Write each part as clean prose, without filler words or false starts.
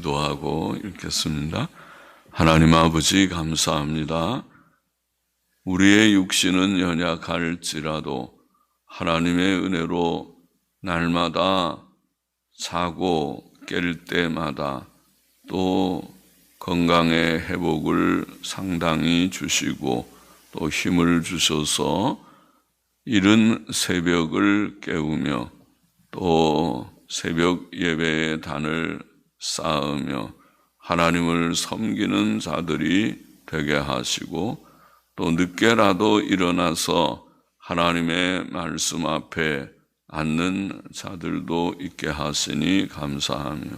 기도하고 읽겠습니다. 하나님 아버지 감사합니다. 우리의 육신은 연약할지라도 하나님의 은혜로 날마다 자고 깰 때마다 또 건강의 회복을 상당히 주시고 또 힘을 주셔서 이른 새벽을 깨우며 또 새벽 예배의 단을 쌓으며 하나님을 섬기는 자들이 되게 하시고 또 늦게라도 일어나서 하나님의 말씀 앞에 앉는 자들도 있게 하시니 감사하며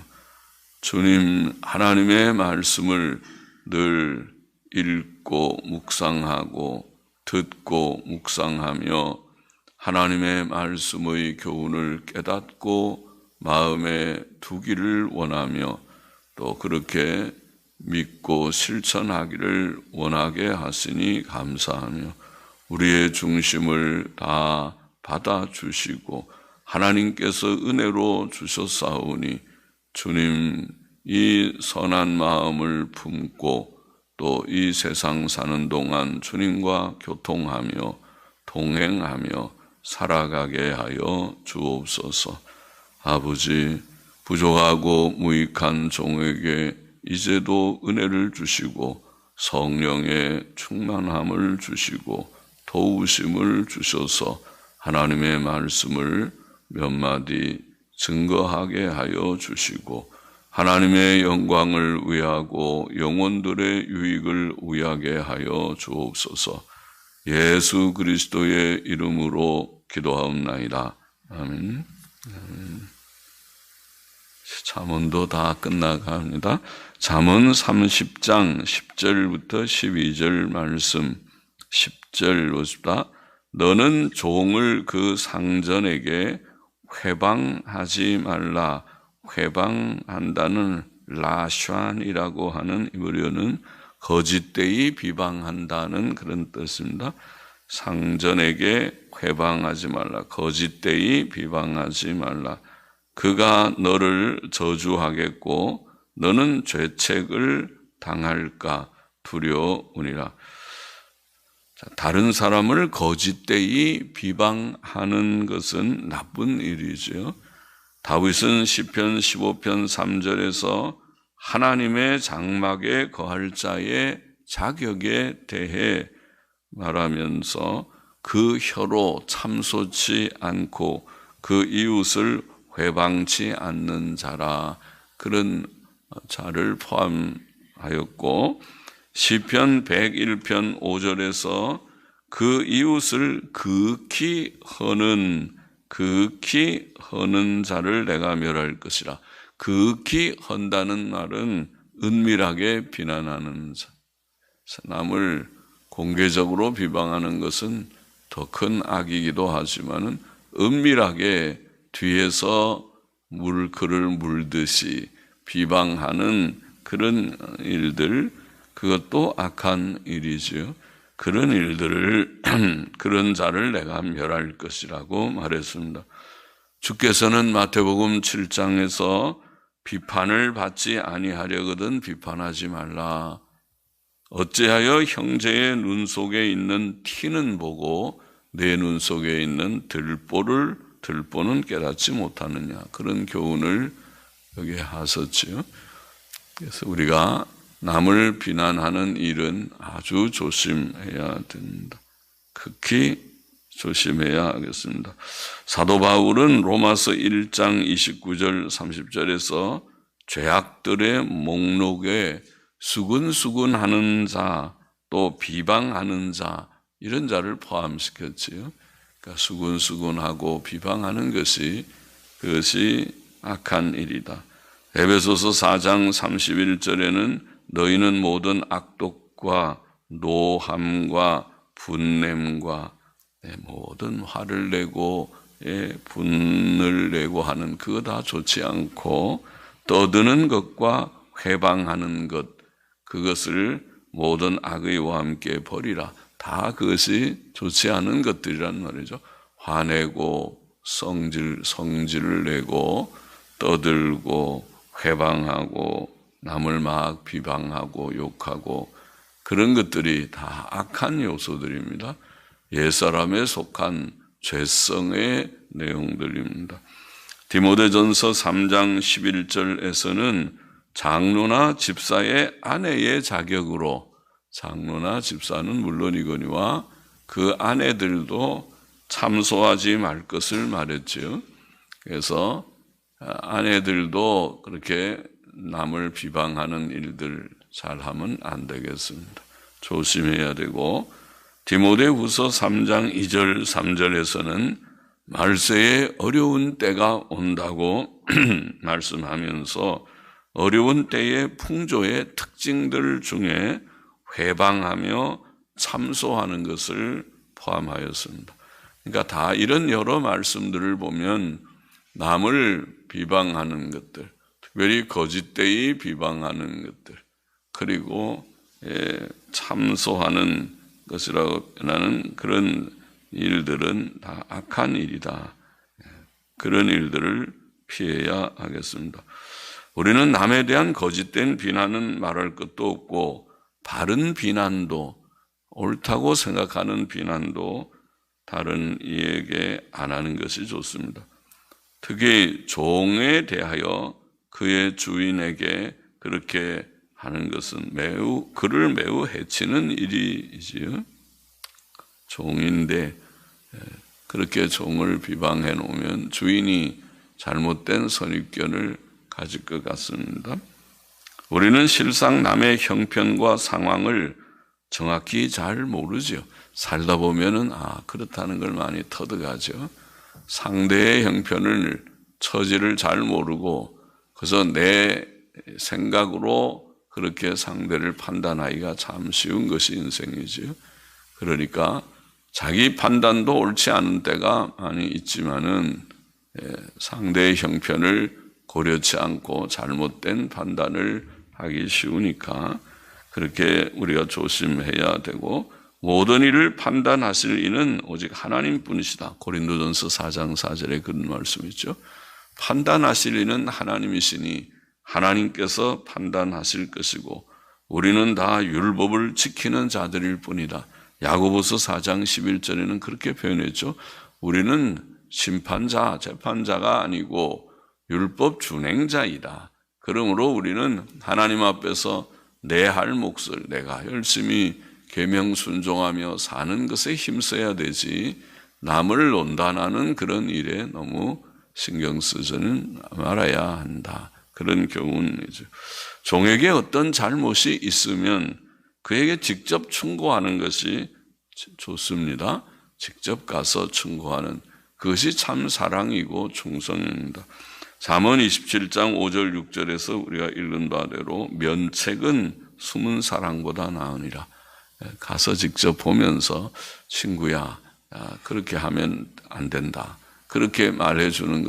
주님 하나님의 말씀을 늘 읽고 묵상하고 듣고 묵상하며 하나님의 말씀의 교훈을 깨닫고 마음에 두기를 원하며 또 그렇게 믿고 실천하기를 원하게 하시니 감사하며 우리의 중심을 다 받아주시고 하나님께서 은혜로 주셨사오니 주님 이 선한 마음을 품고 또 이 세상 사는 동안 주님과 교통하며 동행하며 살아가게 하여 주옵소서. 아버지 부족하고 무익한 종에게 이제도 은혜를 주시고 성령의 충만함을 주시고 도우심을 주셔서 하나님의 말씀을 몇 마디 증거하게 하여 주시고 하나님의 영광을 위하고 영혼들의 유익을 위하게 하여 주옵소서. 예수 그리스도의 이름으로 기도하옵나이다. 아멘. 잠언도 다 끝나갑니다. 잠언 30장 10절부터 12절 말씀. 10절 보십시다. 너는 종을 그 상전에게 회방하지 말라. 회방한다는 라샨이라고 하는 이브리어는 거짓되이 비방한다는 그런 뜻입니다. 상전에게 회방하지 말라. 거짓되이 비방하지 말라. 그가 너를 저주하겠고 너는 죄책을 당할까 두려우니라. 다른 사람을 거짓되이 비방하는 것은 나쁜 일이죠. 다윗은 시편 15편 3절에서 하나님의 장막에 거할 자의 자격에 대해 말하면서 그 혀로 참소치 않고 그 이웃을 회방치 않는 자라 그런 자를 포함하였고 시편 101편 5절에서 그 이웃을 극히 허는 자를 내가 멸할 것이라. 극히 헌다는 말은 은밀하게 비난하는 자. 남을 공개적으로 비방하는 것은 더 큰 악이기도 하지만은 은밀하게 뒤에서 그를 물듯이 비방하는 그런 일들, 그것도 악한 일이지요. 그런 일들을 그런 자를 내가 멸할 것이라고 말했습니다. 주께서는 마태복음 7장에서 비판을 받지 아니하려거든 비판하지 말라. 어찌하여 형제의 눈 속에 있는 티는 보고 내 눈 속에 있는 들보는 깨닫지 못하느냐. 그런 교훈을 여기에 하셨지요. 그래서 우리가 남을 비난하는 일은 아주 조심해야 됩니다. 극히 조심해야 하겠습니다. 사도 바울은 로마서 1장 29절 30절에서 죄악들의 목록에 수근수근하는 자, 또 비방하는 자, 이런 자를 포함시켰지요. 그러니까 수근수근하고 비방하는 그것이 악한 일이다. 에베소서 4장 31절에는 너희는 모든 악독과 노함과 분냄과 모든 화를 내고 분을 내고 하는 그거 다 좋지 않고 떠드는 것과 회방하는 것 그것을 모든 악의와 함께 버리라. 다 그것이 좋지 않은 것들이란 말이죠. 화내고 성질을 내고 떠들고 회방하고 남을 막 비방하고 욕하고 그런 것들이 다 악한 요소들입니다. 옛사람에 속한 죄성의 내용들입니다. 디모데전서 3장 11절에서는 장로나 집사의 아내의 자격으로, 장로나 집사는 물론이거니와 그 아내들도 참소하지 말 것을 말했죠. 그래서 아내들도 그렇게 남을 비방하는 일들 잘하면 안 되겠습니다. 조심해야 되고, 디모데후서 3장 2절 3절에서는 말세에 어려운 때가 온다고 말씀하면서 어려운 때의 풍조의 특징들 중에 회방하며 참소하는 것을 포함하였습니다. 그러니까 다 이런 여러 말씀들을 보면 남을 비방하는 것들, 특별히 거짓되이 비방하는 것들, 그리고 참소하는 것이라고 하는 그런 일들은 다 악한 일이다. 그런 일들을 피해야 하겠습니다. 우리는 남에 대한 거짓된 비난은 말할 것도 없고, 바른 비난도, 옳다고 생각하는 비난도 다른 이에게 안 하는 것이 좋습니다. 특히 종에 대하여 그의 주인에게 그렇게 하는 것은 그를 매우 해치는 일이지요. 종인데 그렇게 종을 비방해 놓으면 주인이 잘못된 선입견을 가질 것 같습니다. 우리는 실상 남의 형편과 상황을 정확히 잘 모르죠. 살다 보면은 그렇다는 걸 많이 터득하죠. 상대의 형편을, 처지를 잘 모르고 그래서 내 생각으로 그렇게 상대를 판단하기가 참 쉬운 것이 인생이죠. 그러니까 자기 판단도 옳지 않은 때가 많이 있지만은 상대의 형편을 고려치 않고 잘못된 판단을 하기 쉬우니까 그렇게 우리가 조심해야 되고, 모든 일을 판단하실 이는 오직 하나님뿐이시다. 고린도전서 4장 4절에 그런 말씀이 있죠. 판단하실 이는 하나님이시니 하나님께서 판단하실 것이고 우리는 다 율법을 지키는 자들일 뿐이다. 야고보서 4장 11절에는 그렇게 표현했죠. 우리는 심판자, 재판자가 아니고 율법 준행자이다. 그러므로 우리는 하나님 앞에서 내 할 몫을 내가 열심히 계명 순종하며 사는 것에 힘써야 되지, 남을 논단하는 그런 일에 너무 신경 쓰지는 말아야 한다. 그런 교훈이죠. 종에게 어떤 잘못이 있으면 그에게 직접 충고하는 것이 좋습니다. 직접 가서 충고하는 그것이 참 사랑이고 충성입니다. 잠언 27장 5절 6절에서 우리가 읽은 바대로 면책은 숨은 사랑보다 나으니라. 가서 직접 보면서 친구야, 그렇게 하면 안 된다. 그렇게 말해주는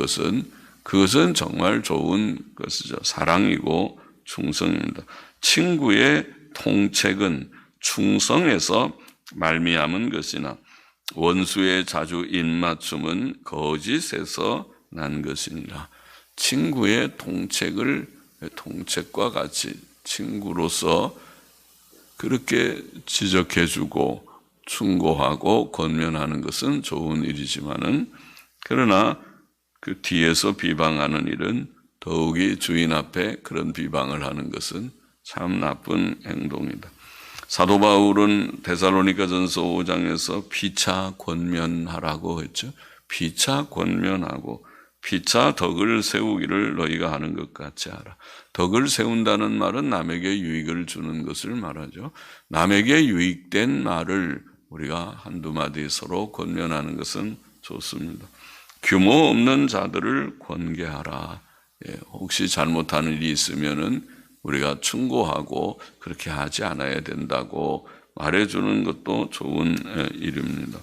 그것은 정말 좋은 것이죠. 사랑이고 충성입니다. 친구의 통책은 충성에서 말미암은 것이나 원수의 자주 입맞춤은 거짓에서 난 것이니라. 친구의 통책과 같이 친구로서 그렇게 지적해주고 충고하고 권면하는 것은 좋은 일이지만은, 그러나 그 뒤에서 비방하는 일은, 더욱이 주인 앞에 그런 비방을 하는 것은 참 나쁜 행동이다. 사도 바울은 데살로니가전서 5장에서 피차 권면하라고 했죠. 피차 권면하고, 피차 덕을 세우기를 너희가 하는 것 같이 하라. 덕을 세운다는 말은 남에게 유익을 주는 것을 말하죠. 남에게 유익된 말을 우리가 한두 마디 서로 권면하는 것은 좋습니다. 규모 없는 자들을 권계하라. 혹시 잘못하는 일이 있으면은 우리가 충고하고 그렇게 하지 않아야 된다고 말해주는 것도 좋은 일입니다.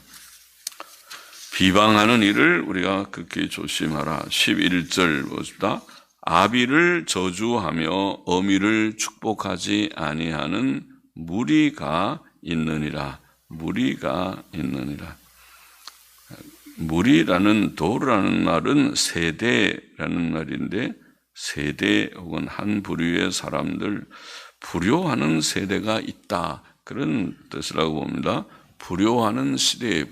비방하는 일을 우리가 극히 조심하라. 11절 봅시다. 아비를 저주하며 어미를 축복하지 아니하는 무리가 있느니라. 무리가 있느니라. 무리라는 도라는 말은 세대라는 말인데, 세대 혹은 한 부류의 사람들, 불효하는 세대가 있다. 그런 뜻이라고 봅니다. 불효하는 시대에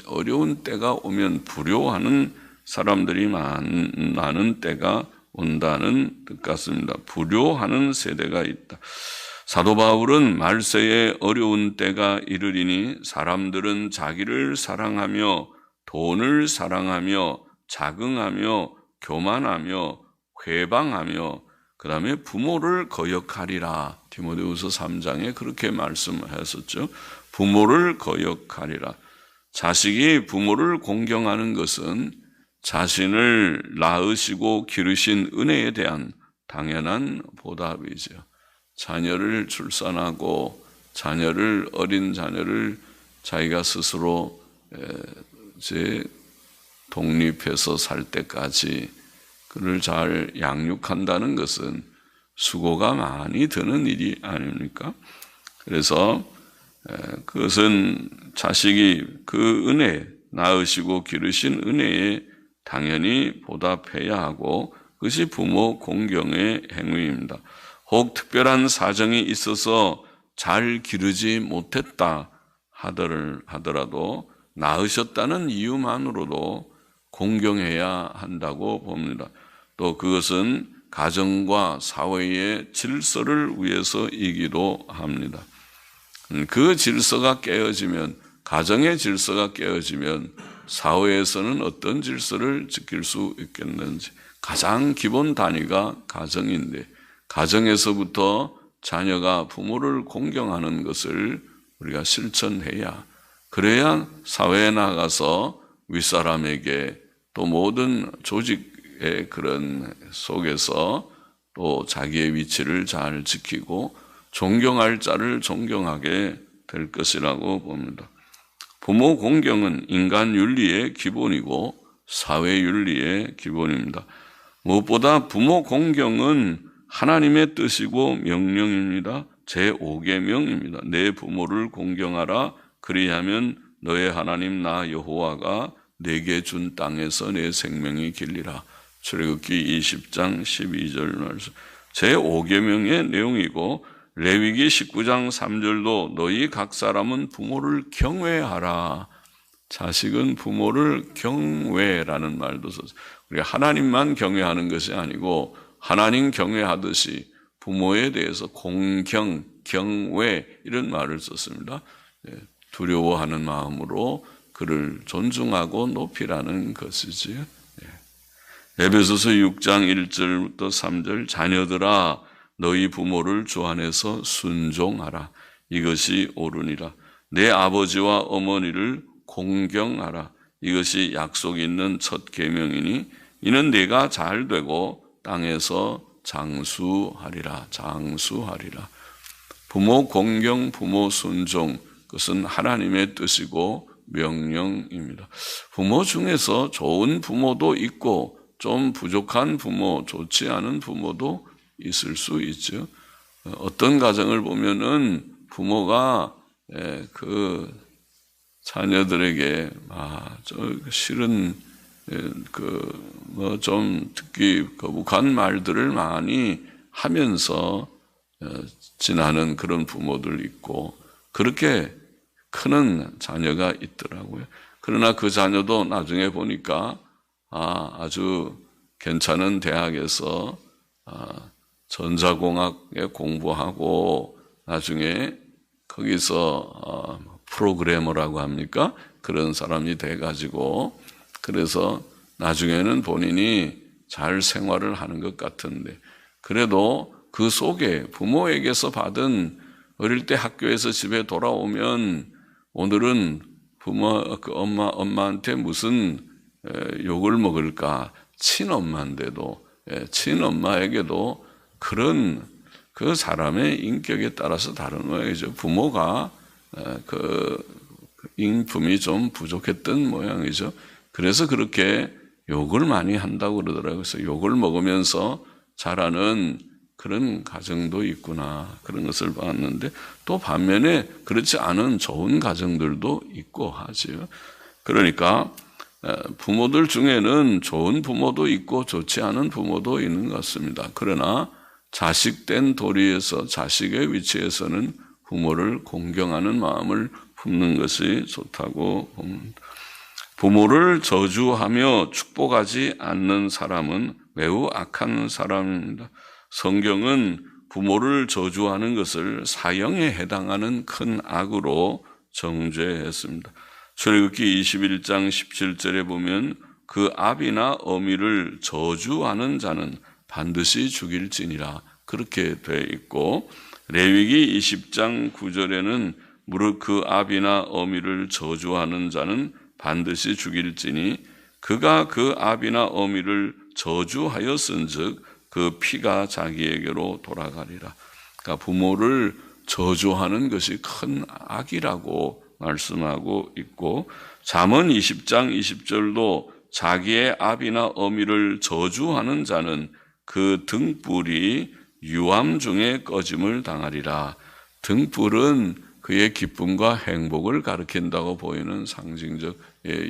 어려운 때가 오면 불효하는 사람들이 많은 때가 온다는 뜻 같습니다. 불효하는 세대가 있다. 사도 바울은 말세에 어려운 때가 이르리니 사람들은 자기를 사랑하며 돈을 사랑하며 자긍하며 교만하며 회방하며 그 다음에 부모를 거역하리라. 디모데후서 3장에 그렇게 말씀하셨죠. 부모를 거역하리라. 자식이 부모를 공경하는 것은 자신을 낳으시고 기르신 은혜에 대한 당연한 보답이죠. 자녀를 출산하고 어린 자녀를 자기가 스스로 독립해서 살 때까지 그를 잘 양육한다는 것은 수고가 많이 드는 일이 아닙니까? 그래서 그것은 자식이 그 은혜, 낳으시고 기르신 은혜에 당연히 보답해야 하고 그것이 부모 공경의 행위입니다. 혹 특별한 사정이 있어서 잘 기르지 못했다 하더라도 낳으셨다는 이유만으로도 공경해야 한다고 봅니다. 또 그것은 가정과 사회의 질서를 위해서이기도 합니다. 그 질서가 깨어지면, 가정의 질서가 깨어지면 사회에서는 어떤 질서를 지킬 수 있겠는지, 가장 기본 단위가 가정인데 가정에서부터 자녀가 부모를 공경하는 것을 우리가 실천해야, 그래야 사회에 나가서 윗사람에게 또 모든 조직의 그런 속에서 또 자기의 위치를 잘 지키고 존경할 자를 존경하게 될 것이라고 봅니다. 부모 공경은 인간 윤리의 기본이고 사회 윤리의 기본입니다. 무엇보다 부모 공경은 하나님의 뜻이고 명령입니다. 제5계명입니다. 내 부모를 공경하라. 그리하면 너의 하나님 나 여호와가 내게 준 땅에서 내 생명이 길리라. 출애굽기 20장 12절 말씀. 제5계명의 내용이고 레위기 19장 3절도 너희 각 사람은 부모를 경외하라. 자식은 부모를 경외라는 말도 썼어요. 우리가 하나님만 경외하는 것이 아니고 하나님 경외하듯이 부모에 대해서 공경, 경외 이런 말을 썼습니다. 두려워하는 마음으로 그를 존중하고 높이라는 것이지요. 에베소서 6장 1절부터 3절 자녀들아 너희 부모를 주 안에서 순종하라. 이것이 옳으니라. 내 아버지와 어머니를 공경하라. 이것이 약속 있는 첫 계명이니 이는 네가 잘 되고 땅에서 장수하리라. 장수하리라. 부모 공경, 부모 순종, 그것은 하나님의 뜻이고 명령입니다. 부모 중에서 좋은 부모도 있고 좀 부족한 부모, 좋지 않은 부모도 있을 수 있죠. 어떤 가정을 보면은 부모가 그 자녀들에게 싫은 좀 듣기 거북한 말들을 많이 하면서 지나는 그런 부모들 있고 그렇게 크는 자녀가 있더라고요. 그러나 그 자녀도 나중에 보니까 아주 괜찮은 대학에서 전자공학에 공부하고 나중에 거기서 프로그래머라고 합니까? 그런 사람이 돼가지고 그래서 나중에는 본인이 잘 생활을 하는 것 같은데 그래도 그 속에 부모에게서 받은 어릴 때 학교에서 집에 돌아오면 오늘은 엄마한테 무슨 욕을 먹을까? 친엄마인데도 친엄마에게도 그런 그 사람의 인격에 따라서 다른 모양이죠. 부모가 그 인품이 좀 부족했던 모양이죠. 그래서 그렇게 욕을 많이 한다고 그러더라고요. 그래서 욕을 먹으면서 자라는 그런 가정도 있구나. 그런 것을 봤는데 또 반면에 그렇지 않은 좋은 가정들도 있고 하지요. 그러니까 부모들 중에는 좋은 부모도 있고 좋지 않은 부모도 있는 것 같습니다. 그러나 자식된 도리에서 자식의 위치에서는 부모를 공경하는 마음을 품는 것이 좋다고 봅니다. 부모를 저주하며 축복하지 않는 사람은 매우 악한 사람입니다. 성경은 부모를 저주하는 것을 사형에 해당하는 큰 악으로 정죄했습니다. 출애굽기 21장 17절에 보면 그 아비나 어미를 저주하는 자는 반드시 죽일지니라 그렇게 되어 있고, 레위기 20장 9절에는 무릇 그 아비나 어미를 저주하는 자는 반드시 죽일지니 그가 그 아비나 어미를 저주하였은즉 그 피가 자기에게로 돌아가리라. 그러니까 부모를 저주하는 것이 큰 악이라고 말씀하고 있고, 잠언 20장 20절도 자기의 아비나 어미를 저주하는 자는 그 등불이 유암 중에 꺼짐을 당하리라. 등불은 그의 기쁨과 행복을 가리킨다고 보이는 상징적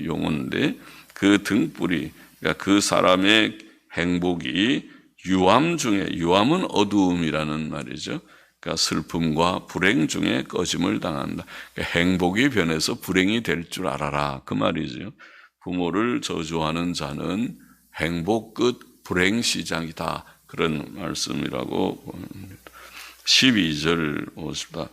용어인데, 그 등불이, 그러니까 그 사람의 행복이 유암 중에, 유암은 어두움이라는 말이죠. 그러니까 슬픔과 불행 중에 꺼짐을 당한다. 그러니까 행복이 변해서 불행이 될 줄 알아라 그 말이죠. 부모를 저주하는 자는 행복 끝 불행 시작이다 그런 말씀이라고 봅니다. 12절 보십니다.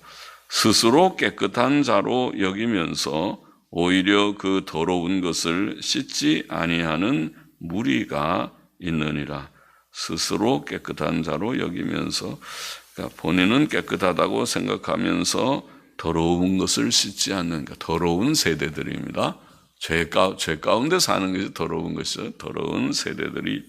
스스로 깨끗한 자로 여기면서 오히려 그 더러운 것을 씻지 아니하는 무리가 있느니라. 스스로 깨끗한 자로 여기면서, 그러니까 본인은 깨끗하다고 생각하면서 더러운 것을 씻지 않는, 그러니까 더러운 세대들입니다. 죄 가운데 사는 것이 더러운 것이죠. 더러운 세대들이.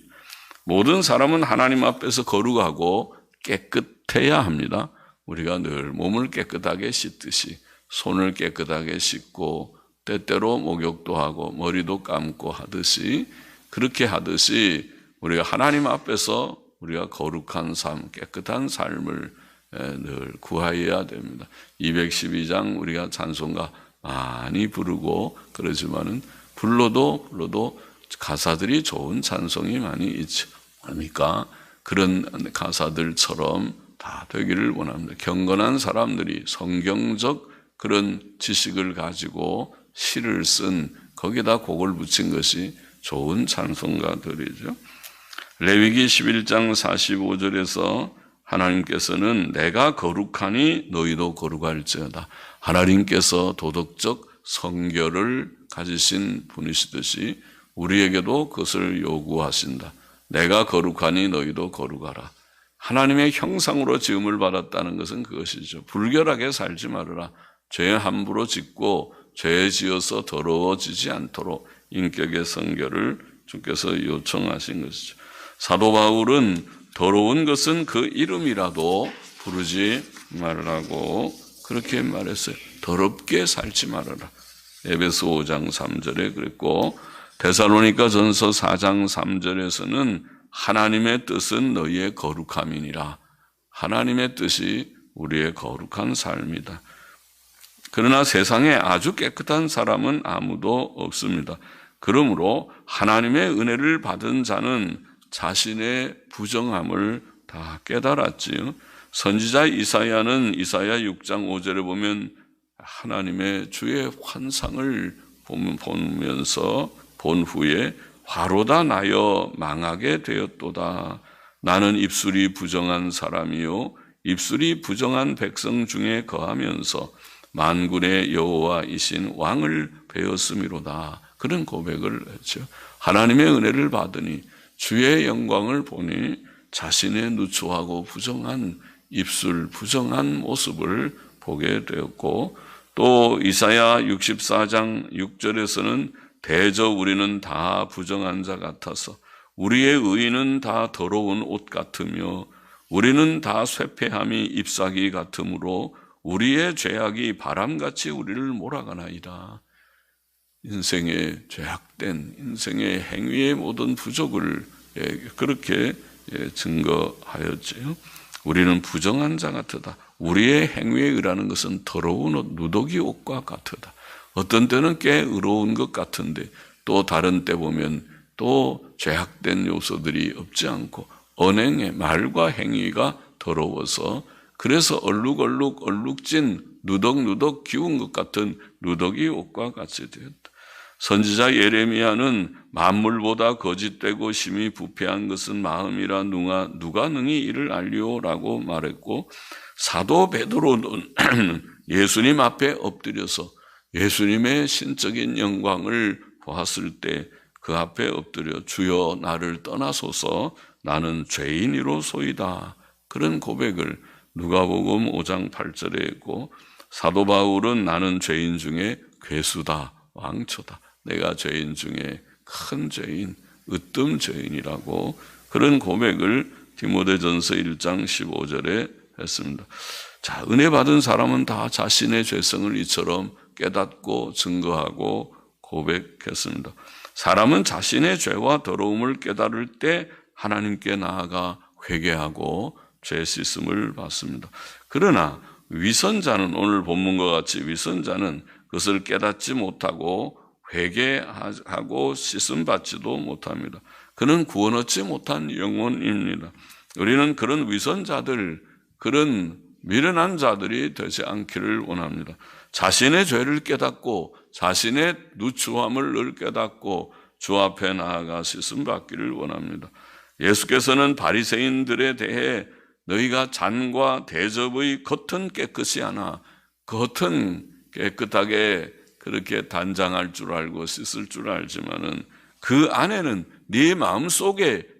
모든 사람은 하나님 앞에서 거룩하고 깨끗해야 합니다. 우리가 늘 몸을 깨끗하게 씻듯이 손을 깨끗하게 씻고 때때로 목욕도 하고 머리도 감고 하듯이, 그렇게 하듯이 우리가 하나님 앞에서 우리가 거룩한 삶, 깨끗한 삶을 늘 구하여야 됩니다. 212장 우리가 찬송가 많이 부르고 그러지만은 불러도 가사들이 좋은 찬송이 많이 있지 않습니까? 그런 가사들처럼 다 되기를 원합니다. 경건한 사람들이 성경적 그런 지식을 가지고 시를 쓴, 거기다 곡을 붙인 것이 좋은 찬송가들이죠. 레위기 11장 45절에서 하나님께서는 내가 거룩하니 너희도 거룩할지어다. 하나님께서 도덕적 성결을 가지신 분이시듯이 우리에게도 그것을 요구하신다. 내가 거룩하니 너희도 거룩하라. 하나님의 형상으로 지음을 받았다는 것은 그것이죠. 불결하게 살지 말아라. 죄 함부로 짓고 죄 지어서 더러워지지 않도록 인격의 성결을 주께서 요청하신 것이죠. 사도 바울은 더러운 것은 그 이름이라도 부르지 말라고 그렇게 말했어요. 더럽게 살지 말아라. 에베소 5장 3절에 그랬고, 데살로니가 전서 4장 3절에서는 하나님의 뜻은 너희의 거룩함이니라. 하나님의 뜻이 우리의 거룩한 삶이다. 그러나 세상에 아주 깨끗한 사람은 아무도 없습니다. 그러므로 하나님의 은혜를 받은 자는 자신의 부정함을 다 깨달았지요. 선지자 이사야는 이사야 6장 5절에 보면 하나님의 주의 환상을 보면서 본 후에 화로다 나여 망하게 되었도다. 나는 입술이 부정한 사람이요 입술이 부정한 백성 중에 거하면서 만군의 여호와이신 왕을 배웠음이로다. 그런 고백을 했죠. 하나님의 은혜를 받으니 주의 영광을 보니 자신의 누추하고 부정한 입술, 부정한 모습을 보게 되었고, 또 이사야 64장 6절에서는 대저 우리는 다 부정한 자 같아서 우리의 의인은 다 더러운 옷 같으며 우리는 다 쇠폐함이 잎사귀 같으므로 우리의 죄악이 바람같이 우리를 몰아가나이다. 인생의 죄악된 인생의 행위의 모든 부족을 그렇게 증거하였지요. 우리는 부정한 자 같으다. 우리의 행위에 의라는 것은 더러운 옷, 누더기 옷과 같으다. 어떤 때는 꽤 의로운 것 같은데 또 다른 때 보면 또 죄악된 요소들이 없지 않고 언행의 말과 행위가 더러워서 그래서 얼룩진 누덕누덕 기운 것 같은 누더기 옷과 같이 되었다. 선지자 예레미야는 만물보다 거짓되고 심히 부패한 것은 마음이라 누가 능히 이를 알리오라고 말했고, 사도 베드로는 예수님 앞에 엎드려서 예수님의 신적인 영광을 보았을 때 그 앞에 엎드려 주여 나를 떠나소서 나는 죄인이로소이다, 그런 고백을 누가복음 5장 8절에 했고, 사도 바울은 나는 죄인 중에 괴수다, 왕초다, 내가 죄인 중에 큰 죄인, 으뜸 죄인이라고 그런 고백을 디모데전서 1장 15절에 했습니다. 자, 은혜 받은 사람은 다 자신의 죄성을 이처럼 깨닫고 증거하고 고백했습니다. 사람은 자신의 죄와 더러움을 깨달을 때 하나님께 나아가 회개하고 죄 씻음을 받습니다. 그러나 위선자는, 오늘 본문과 같이 위선자는 그것을 깨닫지 못하고 회개하고 씻음 받지도 못합니다. 그는 구원 얻지 못한 영혼입니다. 우리는 그런 위선자들, 그런 미련한 자들이 되지 않기를 원합니다. 자신의 죄를 깨닫고 자신의 누추함을 늘 깨닫고 주 앞에 나아가 씻음 받기를 원합니다. 예수께서는 바리새인들에 대해 너희가 잔과 대접의 겉은 깨끗이 하나 겉은 깨끗하게 그렇게 단장할 줄 알고 씻을 줄 알지만은 그 안에는 네 마음속에는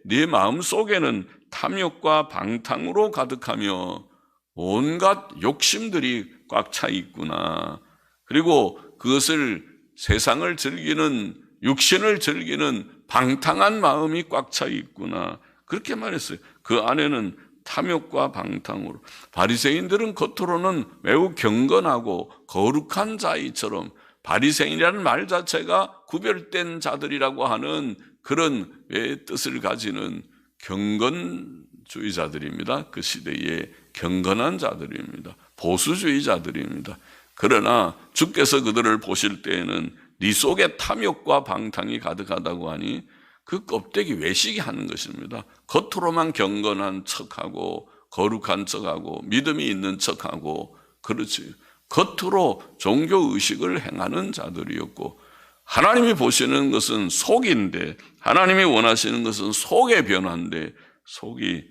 탐욕과 방탕으로 가득하며 온갖 욕심들이 꽉 차 있구나. 그리고 그것을 세상을 즐기는, 육신을 즐기는 방탕한 마음이 꽉 차 있구나. 그렇게 말했어요. 그 안에는 탐욕과 방탕으로. 바리새인들은 겉으로는 매우 경건하고 거룩한 자이처럼, 바리새인이라는 말 자체가 구별된 자들이라고 하는 그런 뜻을 가지는 경건주의자들입니다. 그 시대에 경건한 자들입니다. 보수주의자들입니다. 그러나 주께서 그들을 보실 때에는 네 속에 탐욕과 방탕이 가득하다고 하니 그 껍데기 외식이 하는 것입니다. 겉으로만 경건한 척하고 거룩한 척하고 믿음이 있는 척하고 그렇지, 겉으로 종교의식을 행하는 자들이었고, 하나님이 보시는 것은 속인데, 하나님이 원하시는 것은 속의 변화인데 속이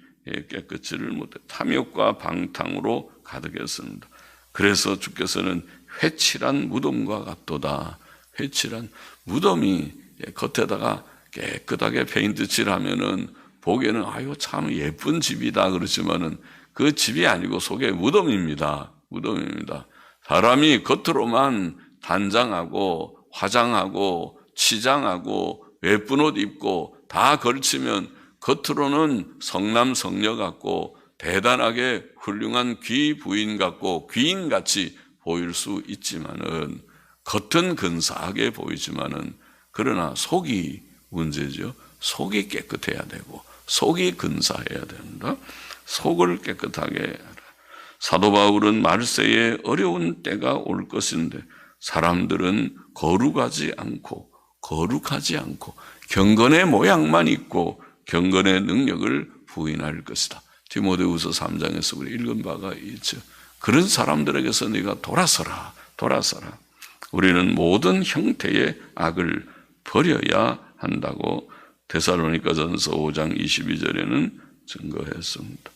깨끗지를 못해 탐욕과 방탕으로 가득했습니다. 그래서 주께서는 회칠한 무덤과 같도다. 회칠한 무덤이 겉에다가 깨끗하게 페인트 칠하면은 보기에는 아유 참 예쁜 집이다 그렇지만은 그 집이 아니고 속에 무덤입니다. 무덤입니다. 사람이 겉으로만 단장하고 화장하고 치장하고 예쁜 옷 입고 다 걸치면 겉으로는 성남 성녀 같고 대단하게 훌륭한 귀 부인 같고 귀인같이 보일 수 있지만은, 겉은 근사하게 보이지만은, 그러나 속이 문제죠. 속이 깨끗해야 되고 속이 근사해야 된다. 속을 깨끗하게 해라. 사도 바울은 말세에 어려운 때가 올 것인데 사람들은 거룩하지 않고 경건의 모양만 있고 경건의 능력을 부인할 것이다. 디모데후서 3장에서 우리 읽은 바가 있죠. 그런 사람들에게서 네가 돌아서라. 우리는 모든 형태의 악을 버려야 한다고 데살로니가전서 5장 22절에는 증거했습니다.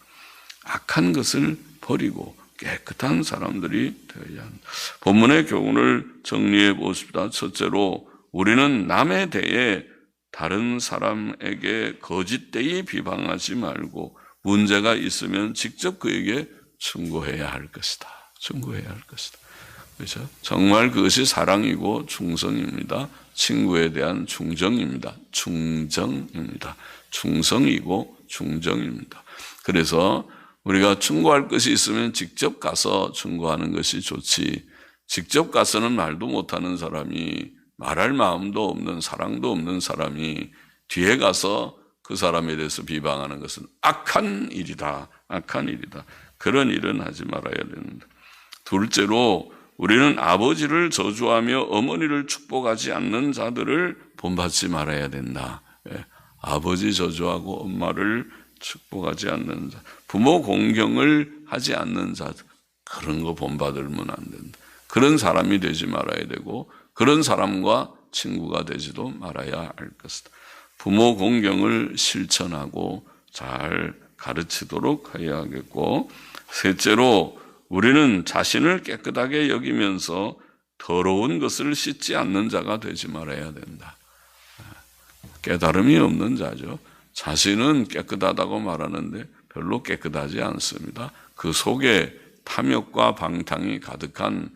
악한 것을 버리고 깨끗한 사람들이 되어야 한다. 본문의 교훈을 정리해 보십시다. 첫째로, 우리는 남에 대해 다른 사람에게 거짓되이 비방하지 말고 문제가 있으면 직접 그에게 충고해야 할 것이다. 그렇죠? 정말 그것이 사랑이고 충성입니다. 친구에 대한 충정입니다. 충성이고 충정입니다. 그래서 우리가 충고할 것이 있으면 직접 가서 충고하는 것이 좋지, 직접 가서는 말도 못하는 사람이, 말할 마음도 없는, 사랑도 없는 사람이 뒤에 가서 그 사람에 대해서 비방하는 것은 악한 일이다. 그런 일은 하지 말아야 됩니다. 둘째로, 우리는 아버지를 저주하며 어머니를 축복하지 않는 자들을 본받지 말아야 된다. 아버지 저주하고 엄마를 축복하지 않는 자, 부모 공경을 하지 않는 자들, 그런 거 본받으면 안 된다. 그런 사람이 되지 말아야 되고 그런 사람과 친구가 되지도 말아야 할 것이다. 부모 공경을 실천하고 잘 가르치도록 해야 하겠고, 셋째로 우리는 자신을 깨끗하게 여기면서 더러운 것을 씻지 않는 자가 되지 말아야 된다. 깨달음이 없는 자죠. 자신은 깨끗하다고 말하는데 별로 깨끗하지 않습니다. 그 속에 탐욕과 방탕이 가득한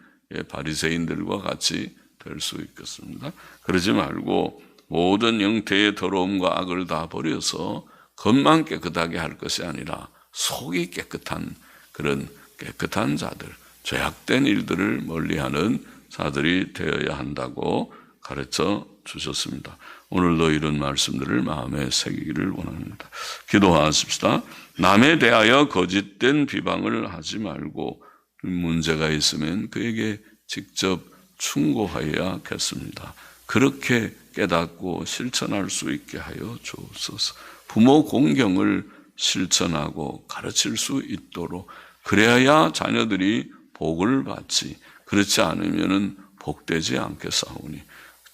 바리새인들과 같이 될 수 있겠습니다. 그러지 말고 모든 형태의 더러움과 악을 다 버려서 겉만 깨끗하게 할 것이 아니라 속이 깨끗한 그런 깨끗한 자들, 죄악된 일들을 멀리하는 자들이 되어야 한다고 가르쳐 주셨습니다. 오늘도 이런 말씀들을 마음에 새기기를 원합니다. 기도하십시다. 남에 대하여 거짓된 비방을 하지 말고 문제가 있으면 그에게 직접 충고하여야겠습니다. 그렇게 깨닫고 실천할 수 있게 하여 주옵소서. 부모 공경을 실천하고 가르칠 수 있도록, 그래야 자녀들이 복을 받지, 그렇지 않으면 복되지 않겠사오니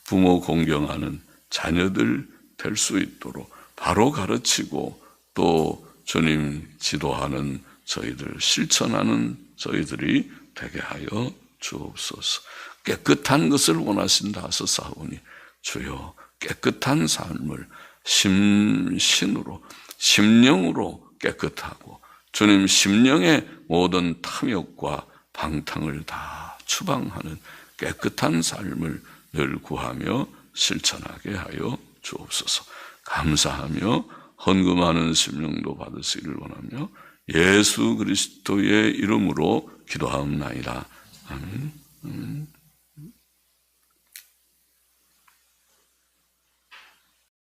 부모 공경하는 자녀들 될 수 있도록 바로 가르치고 또 주님 지도하는 저희들, 실천하는 저희들이 되게 하여 주옵소서. 깨끗한 것을 원하신다 하셨사오니 주여 깨끗한 삶을 심신으로 심령으로 깨끗하고 주님 심령의 모든 탐욕과 방탕을 다 추방하는 깨끗한 삶을 늘 구하며 실천하게 하여 주옵소서. 감사하며 헌금하는 심령도 받으시기를 원하며 예수 그리스도의 이름으로 기도하옵나이다. 아멘.